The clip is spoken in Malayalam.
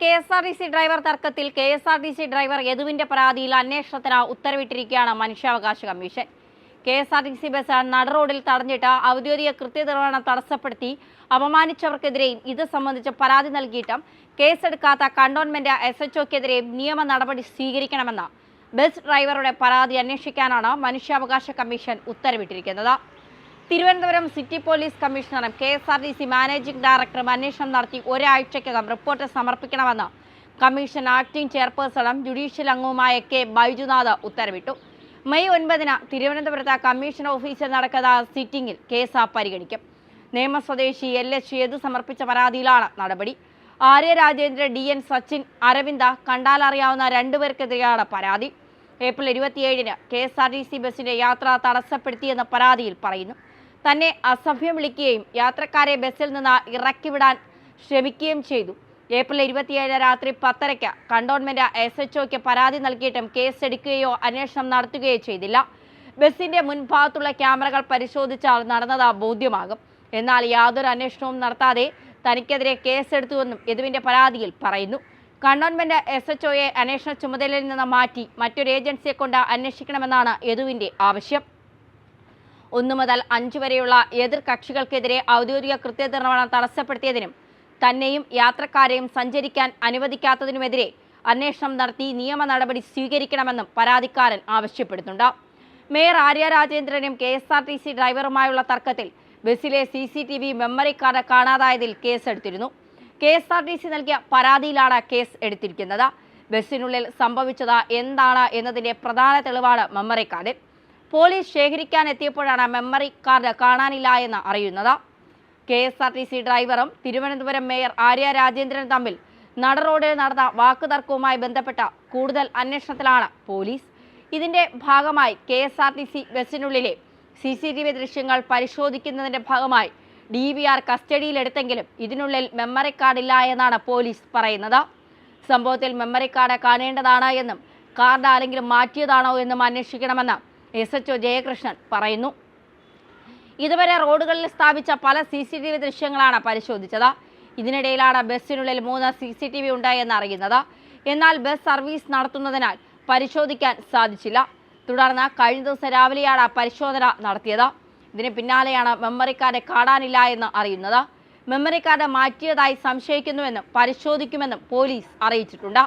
കെ.എസ്.ആർ.ടി.സി ഡ്രൈവർ തർക്കത്തിൽ കെ.എസ്.ആർ.ടി.സി ഡ്രൈവർ യദുവിന്റെ പരാതിയിൽ അന്വേഷണത്തിന് ഉത്തരവിട്ടിരിക്കുകയാണ് മനുഷ്യാവകാശ കമ്മീഷൻ. കെ.എസ്.ആർ.ടി.സി ബസ് നടുറോഡിൽ തടഞ്ഞിട്ട് ഔദ്യോഗിക കൃത്യനിർവഹണം തടസ്സപ്പെടുത്തി അപമാനിച്ചവർക്കെതിരെയും ഇത് സംബന്ധിച്ച് പരാതി നൽകിയിട്ടും കേസെടുക്കാത്ത കണ്ടോൺമെന്റ് എസ്.എച്ച്.ഒക്കെതിരെയും നിയമ നടപടി സ്വീകരിക്കണമെന്ന് ബസ് ഡ്രൈവറുടെ പരാതി അന്വേഷിക്കാനാണ് മനുഷ്യാവകാശ കമ്മീഷൻ ഉത്തരവിട്ടിരിക്കുന്നത്. തിരുവനന്തപുരം സിറ്റി പോലീസ് കമ്മീഷണറും കെ.എസ്.ആർ.ടി.സി മാനേജിംഗ് ഡയറക്ടറും അന്വേഷണം നടത്തി ഒരാഴ്ചയ്ക്കകം റിപ്പോർട്ട് സമർപ്പിക്കണമെന്ന് കമ്മീഷൻ ആക്ടിംഗ് ചെയർപേഴ്സണും ജുഡീഷ്യൽ അംഗവുമായ കെ. ബൈജുനാഥ് ഉത്തരവിട്ടു. മെയ് 9 തിരുവനന്തപുരത്ത് കമ്മീഷൻ ഓഫീസിൽ നടക്കുന്ന സിറ്റിംഗിൽ കേസ് പരിഗണിക്കും. നേമ സ്വദേശി എൽ.എച്ച്. യദു സമർപ്പിച്ച പരാതിയിലാണ് നടപടി. ആര്യ രാജേന്ദ്ര, ഡി.എൻ. സച്ചിൻ, അരവിന്ദ കണ്ടാലറിയാവുന്ന രണ്ടുപേർക്കെതിരെയാണ് പരാതി. ഏപ്രിൽ 27 കെ.എസ്.ആർ.ടി.സി ബസിന്റെ യാത്ര തടസ്സപ്പെടുത്തിയെന്ന് പരാതിയിൽ പറയുന്നു. തന്നെ അസഭ്യം വിളിക്കുകയും യാത്രക്കാരെ ബസ്സിൽ നിന്ന് ഇറക്കിവിടാൻ ശ്രമിക്കുകയും ചെയ്തു. ഏപ്രിൽ 27 രാത്രി 10:30 കണ്ടോൺമെന്റ് എസ്.എച്ച്.ഒക്ക് പരാതി നൽകിയിട്ടും കേസ് എടുക്കുകയോ അന്വേഷണം നടത്തുകയോ ചെയ്തില്ല. ബസിന്റെ മുൻഭാഗത്തുള്ള ക്യാമറകൾ പരിശോധിച്ചാൽ നടന്നത് ബോധ്യമാകും. എന്നാൽ യാതൊരു അന്വേഷണവും നടത്താതെ തനിക്കെതിരെ കേസെടുത്തുവെന്നും യദുവിന്റെ പരാതിയിൽ പറയുന്നു. കണ്ടോൺമെന്റ് എസ്.എച്ച്.ഒയെ അന്വേഷണ ചുമതലയിൽ നിന്ന് മാറ്റി മറ്റൊരു ഏജൻസിയെ കൊണ്ട് അന്വേഷിക്കണമെന്നാണ് യദുവിന്റെ ആവശ്യം. 1 മുതൽ 5 വരെയുള്ള എതിർ കക്ഷികൾക്കെതിരെ ഔദ്യോഗിക കൃത്യനിർവഹണം തടസ്സപ്പെടുത്തിയതിനും തന്നെയും യാത്രക്കാരെയും സഞ്ചരിക്കാൻ അനുവദിക്കാത്തതിനുമെതിരെ അന്വേഷണം നടത്തി നിയമ നടപടി സ്വീകരിക്കണമെന്നും പരാതിക്കാരൻ ആവശ്യപ്പെടുന്നുണ്ട്. മേയർ ആര്യ രാജേന്ദ്രനും കെ.എസ്.ആർ.ടി.സി ഡ്രൈവറുമായുള്ള തർക്കത്തിൽ ബസ്സിലെ CCTV മെമ്മറി കാർഡ് കാണാതായതിൽ കേസെടുത്തിരുന്നു. കെ.എസ്.ആർ.ടി.സി നൽകിയ പരാതിയിലാണ് കേസ് എടുത്തിരിക്കുന്നത്. ബസ്സിനുള്ളിൽ സംഭവിച്ചത് എന്താണ് എന്നതിന്റെ പ്രധാന തെളിവാണ് മെമ്മറി കാർഡ്. പോലീസ് ശേഖരിക്കാൻ എത്തിയപ്പോഴാണ് മെമ്മറി കാർഡ് കാണാനില്ല എന്ന് അറിയുന്നത്. കെ.എസ്.ആർ.ടി.സി ഡ്രൈവറും തിരുവനന്തപുരം മേയർ ആര്യ രാജേന്ദ്രനും തമ്മിൽ നടറോഡിൽ നടന്ന വാക്കുതർക്കവുമായി ബന്ധപ്പെട്ട കൂടുതൽ അന്വേഷണത്തിലാണ് പോലീസ്. ഇതിന്റെ ഭാഗമായി കെ.എസ്.ആർ.ടി.സി ബസ്സിനുള്ളിലെ CCTV ദൃശ്യങ്ങൾ പരിശോധിക്കുന്നതിന്റെ ഭാഗമായി DVR കസ്റ്റഡിയിലെടുത്തെങ്കിലും ഇതിനുള്ളിൽ മെമ്മറി കാർഡ് ഇല്ല എന്നാണ് പോലീസ് പറയുന്നത്. സംഭവത്തിൽ മെമ്മറി കാർഡ് കാണേണ്ടതാണ് എന്നും കാർഡ് ആരെങ്കിലും മാറ്റിയതാണോ എന്നും അന്വേഷിക്കണമെന്ന് എസ്.എച്ച്.ഒ ജയകൃഷ്ണൻ പറയുന്നു. ഇതുവരെ റോഡുകളിൽ സ്ഥാപിച്ച പല CCTV ദൃശ്യങ്ങളാണ് പരിശോധിച്ചത്. ഇതിനിടയിലാണ് ബസ്സിനുള്ളിൽ 3 CCTV ഉണ്ടായെന്ന് അറിയുന്നത്. എന്നാൽ ബസ് സർവീസ് നടത്തുന്നതിനാൽ പരിശോധിക്കാൻ സാധിച്ചില്ല. തുടർന്ന് കഴിഞ്ഞ ദിവസം രാവിലെയാണ് പരിശോധന നടത്തിയത്. ഇതിന് പിന്നാലെയാണ് മെമ്മറി കാർഡ് കാണാനില്ല എന്ന് അറിയുന്നത്. മെമ്മറി കാർഡ് മാറ്റിയതായി സംശയിക്കുന്നുവെന്നും പരിശോധിക്കുമെന്നും പോലീസ് അറിയിച്ചിട്ടുണ്ട്.